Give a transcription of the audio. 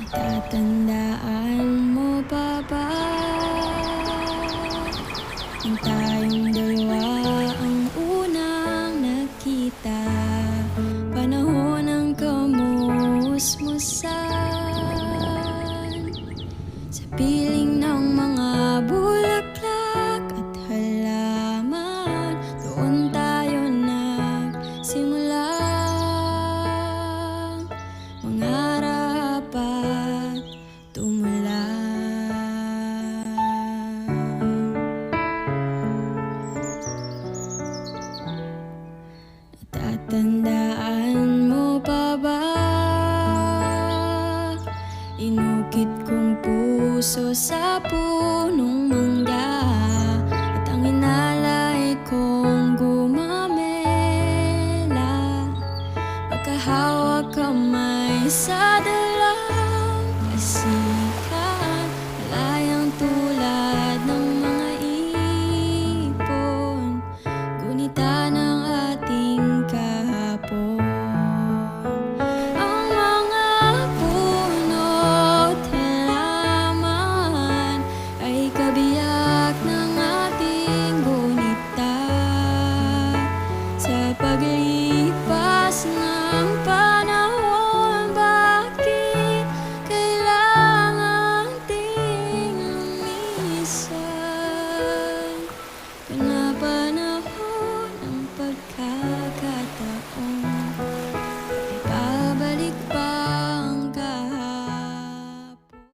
Tatandaan mo pa ba nung tayong dalawa ang unang nagkita? Panahon ng kamusmusan sa piling ng mga bulaklak at halaman. Doon tayo nagsimula mangarap at tumula. Natatandaan mo pa ba? Inukit kong puso sa punong mangga, at ang inalay kong gumamela, magkahawak kamay sa dalampasigan, malayang tulad ng mga ipon, gunita ng ating kahapon. Ang mga puno't halaman ay kabiyak ng ating gunita sa paglipat